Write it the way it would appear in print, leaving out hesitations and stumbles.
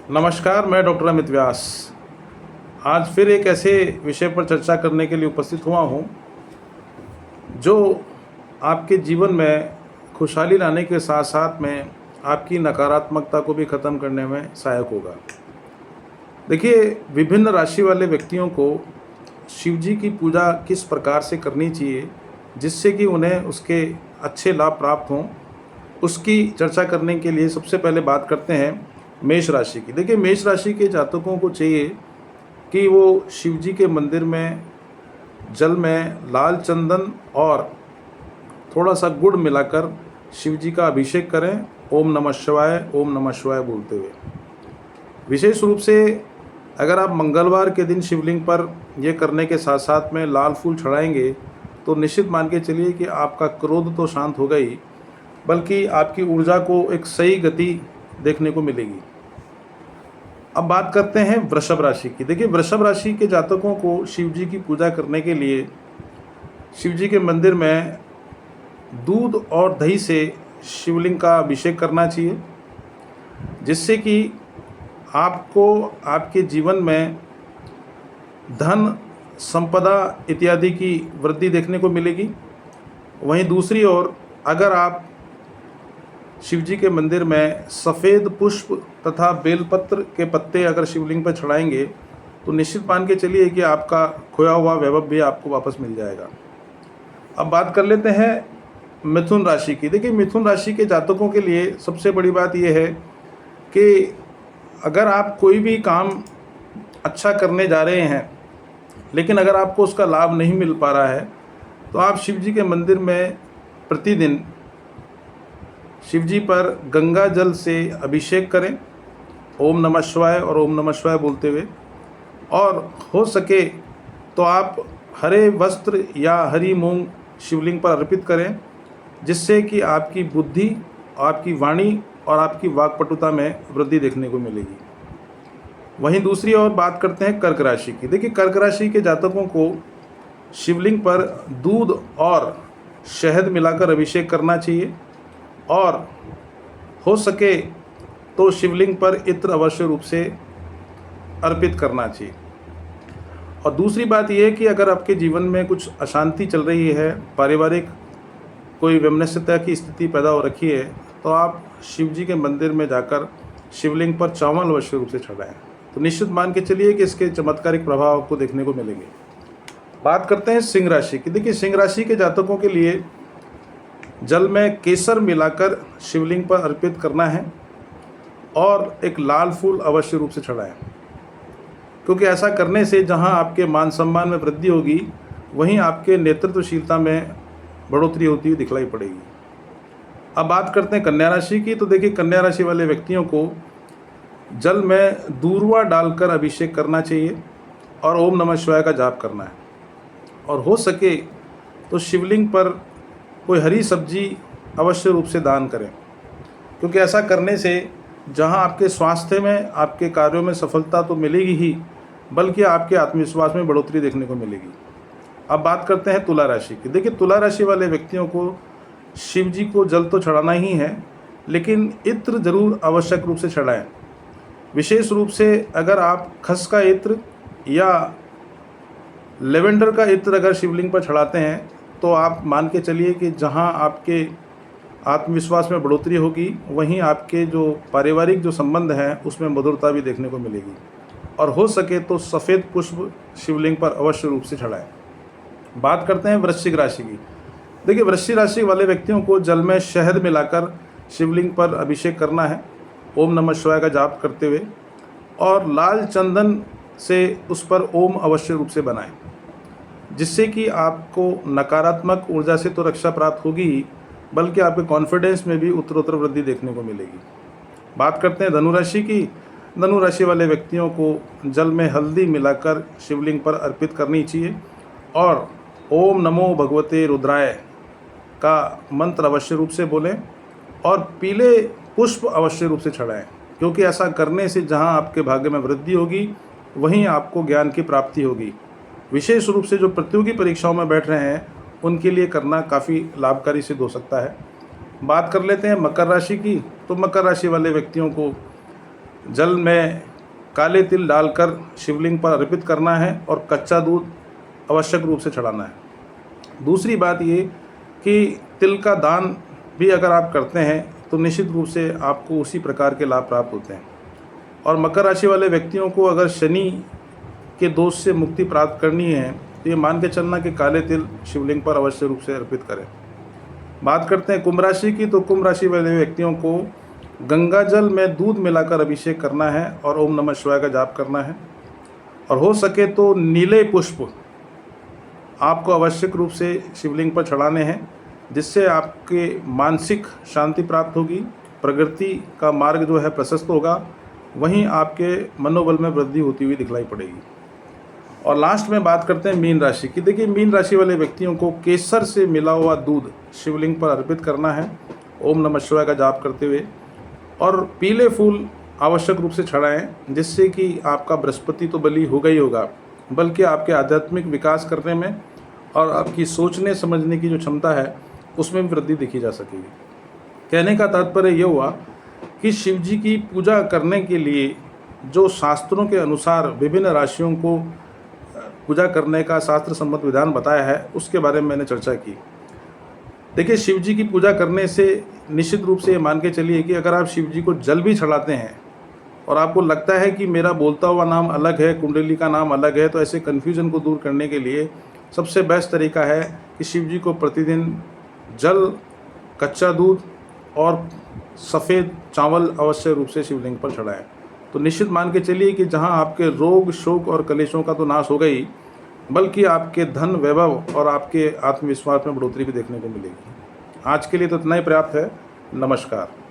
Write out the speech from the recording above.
नमस्कार, मैं डॉक्टर अमित व्यास। आज फिर एक ऐसे विषय पर चर्चा करने के लिए उपस्थित हुआ हूँ जो आपके जीवन में खुशहाली लाने के साथ साथ में आपकी नकारात्मकता को भी ख़त्म करने में सहायक होगा। देखिए, विभिन्न राशि वाले व्यक्तियों को शिव जी की पूजा किस प्रकार से करनी चाहिए जिससे कि उन्हें उसके अच्छे लाभ प्राप्त हों, उसकी चर्चा करने के लिए सबसे पहले बात करते हैं मेष राशि की। देखिए, मेष राशि के जातकों को चाहिए कि वो शिव जी के मंदिर में जल में लाल चंदन और थोड़ा सा गुड़ मिलाकर शिव जी का अभिषेक करें, ओम नमः शिवाय, ओम नमः शिवाय बोलते हुए। विशेष रूप से अगर आप मंगलवार के दिन शिवलिंग पर यह करने के साथ साथ में लाल फूल चढ़ाएंगे तो निश्चित मान के चलिए कि आपका क्रोध तो शांत होगा ही, बल्कि आपकी ऊर्जा को एक सही गति देखने को मिलेगी। अब बात करते हैं वृषभ राशि की। देखिए, वृषभ राशि के जातकों को शिव जी की पूजा करने के लिए शिव जी के मंदिर में दूध और दही से शिवलिंग का अभिषेक करना चाहिए, जिससे कि आपको आपके जीवन में धन, संपदा इत्यादि की वृद्धि देखने को मिलेगी। वहीं दूसरी ओर अगर आप शिव जी के मंदिर में सफ़ेद पुष्प तथा बेलपत्र के पत्ते अगर शिवलिंग पर चढ़ाएंगे तो निश्चित मान के चलिए कि आपका खोया हुआ वैभव भी आपको वापस मिल जाएगा। अब बात कर लेते हैं मिथुन राशि की। देखिए, मिथुन राशि के जातकों के लिए सबसे बड़ी बात यह है कि अगर आप कोई भी काम अच्छा करने जा रहे हैं लेकिन अगर आपको उसका लाभ नहीं मिल पा रहा है तो आप शिव जी के मंदिर में प्रतिदिन शिव जी पर गंगा जल से अभिषेक करें, ओम नमः शिवाय और ओम नमः शिवाय बोलते हुए। और हो सके तो आप हरे वस्त्र या हरी मूंग शिवलिंग पर अर्पित करें, जिससे कि आपकी बुद्धि, आपकी वाणी और आपकी वाक्पटुता में वृद्धि देखने को मिलेगी। वहीं दूसरी ओर बात करते हैं कर्क राशि की। देखिए, कर्क राशि के जातकों को शिवलिंग पर दूध और शहद मिलाकर अभिषेक करना चाहिए और हो सके तो शिवलिंग पर इत्र अवश्य रूप से अर्पित करना चाहिए। और दूसरी बात यह है कि अगर आपके जीवन में कुछ अशांति चल रही है, पारिवारिक कोई वैमनस्यता की स्थिति पैदा हो रखी है, तो आप शिव जी के मंदिर में जाकर शिवलिंग पर चावल अवश्य रूप से चढ़ाएं, तो निश्चित मान के चलिए कि इसके चमत्कारिक प्रभाव आपको देखने को मिलेंगे। बात करते हैं सिंह राशि की। देखिए, सिंह राशि के जातकों के लिए जल में केसर मिलाकर शिवलिंग पर अर्पित करना है और एक लाल फूल अवश्य रूप से चढ़ाएं, क्योंकि ऐसा करने से जहां आपके मान सम्मान में वृद्धि होगी वहीं आपके नेतृत्वशीलता में बढ़ोतरी होती हुई दिखलाई पड़ेगी। अब बात करते हैं कन्या राशि की। तो देखिए, कन्या राशि वाले व्यक्तियों को जल में दूर्वा डालकर अभिषेक करना चाहिए और ओम नमः शिवाय का जाप करना है। और हो सके तो शिवलिंग पर कोई हरी सब्जी अवश्य रूप से दान करें, क्योंकि ऐसा करने से जहां आपके स्वास्थ्य में, आपके कार्यों में सफलता तो मिलेगी ही, बल्कि आपके आत्मविश्वास में बढ़ोतरी देखने को मिलेगी। अब बात करते हैं तुला राशि की। देखिए, तुला राशि वाले व्यक्तियों को शिव जी को जल तो चढ़ाना ही है, लेकिन इत्र जरूर आवश्यक रूप से चढ़ाएं। विशेष रूप से अगर आप खस का इत्र या लेवेंडर का इत्र अगर शिवलिंग पर चढ़ाते हैं तो आप मान के चलिए कि जहां आपके आत्मविश्वास में बढ़ोतरी होगी वहीं आपके जो पारिवारिक जो संबंध हैं उसमें मधुरता भी देखने को मिलेगी। और हो सके तो सफ़ेद पुष्प शिवलिंग पर अवश्य रूप से चढ़ाएं। बात करते हैं वृश्चिक राशि की। देखिए, वृश्चिक राशि वाले व्यक्तियों को जल में शहद मिलाकर शिवलिंग पर अभिषेक करना है, ओम नमः शिवाय का जाप करते हुए, और लाल चंदन से उस पर ओम अवश्य रूप से बनाएं, जिससे कि आपको नकारात्मक ऊर्जा से तो रक्षा प्राप्त होगी ही, बल्कि आपके कॉन्फिडेंस में भी उत्तरोत्तर वृद्धि देखने को मिलेगी। बात करते हैं धनुराशि की। धनुराशि वाले व्यक्तियों को जल में हल्दी मिलाकर शिवलिंग पर अर्पित करनी चाहिए और ओम नमो भगवते रुद्राय का मंत्र अवश्य रूप से बोलें और पीले पुष्प अवश्य रूप से चढ़ाएं, क्योंकि ऐसा करने से जहां आपके भाग्य में वृद्धि होगी वहीं आपको ज्ञान की प्राप्ति होगी। विशेष रूप से जो प्रतियोगी परीक्षाओं में बैठ रहे हैं उनके लिए करना काफ़ी लाभकारी सिद्ध हो सकता है। बात कर लेते हैं मकर राशि की। तो मकर राशि वाले व्यक्तियों को जल में काले तिल डालकर शिवलिंग पर अर्पित करना है और कच्चा दूध आवश्यक रूप से चढ़ाना है। दूसरी बात ये कि तिल का दान भी अगर आप करते हैं तो निश्चित रूप से आपको उसी प्रकार के लाभ प्राप्त होते हैं। और मकर राशि वाले व्यक्तियों को अगर शनि के दोष से मुक्ति प्राप्त करनी है तो ये मान के चलना कि काले तिल शिवलिंग पर अवश्य रूप से अर्पित करें। बात करते हैं कुंभ राशि की, तो कुंभ राशि वाले व्यक्तियों को गंगा जल में दूध मिलाकर अभिषेक करना है और ओम नमः शिवाय का जाप करना है। और हो सके तो नीले पुष्प आपको आवश्यक रूप से शिवलिंग पर चढ़ाने हैं, जिससे आपके मानसिक शांति प्राप्त होगी, प्रगति का मार्ग जो है प्रशस्त होगा, वहीं आपके मनोबल में वृद्धि होती हुई दिखलाई पड़ेगी। और लास्ट में बात करते हैं मीन राशि की। देखिए, मीन राशि वाले व्यक्तियों को केसर से मिला हुआ दूध शिवलिंग पर अर्पित करना है ओम नमः शिवाय का जाप करते हुए, और पीले फूल आवश्यक रूप से चढ़ाएं, जिससे कि आपका बृहस्पति तो बली होगा ही होगा, बल्कि आपके आध्यात्मिक विकास करने में और आपकी सोचने समझने की जो क्षमता है उसमें भी वृद्धि देखी जा सकेगी। कहने का तात्पर्य यह हुआ कि शिव जी की पूजा करने के लिए जो शास्त्रों के अनुसार विभिन्न राशियों को पूजा करने का शास्त्र सम्मत विधान बताया है उसके बारे में मैंने चर्चा की। देखिए, शिव जी की पूजा करने से निश्चित रूप से ये मान के चलिए कि अगर आप शिव जी को जल भी चढ़ाते हैं और आपको लगता है कि मेरा बोलता हुआ नाम अलग है, कुंडली का नाम अलग है, तो ऐसे कन्फ्यूज़न को दूर करने के लिए सबसे बेस्ट तरीका है कि शिव जी को प्रतिदिन जल, कच्चा दूध और सफ़ेद चावल अवश्य रूप से शिवलिंग पर चढ़ाएं। तो निश्चित मान के चलिए कि जहां आपके रोग, शोक और कलेशों का तो नाश हो गई, बल्कि आपके धन, वैभव और आपके आत्मविश्वास में बढ़ोतरी भी देखने को मिलेगी। आज के लिए तो इतना ही पर्याप्त है। नमस्कार।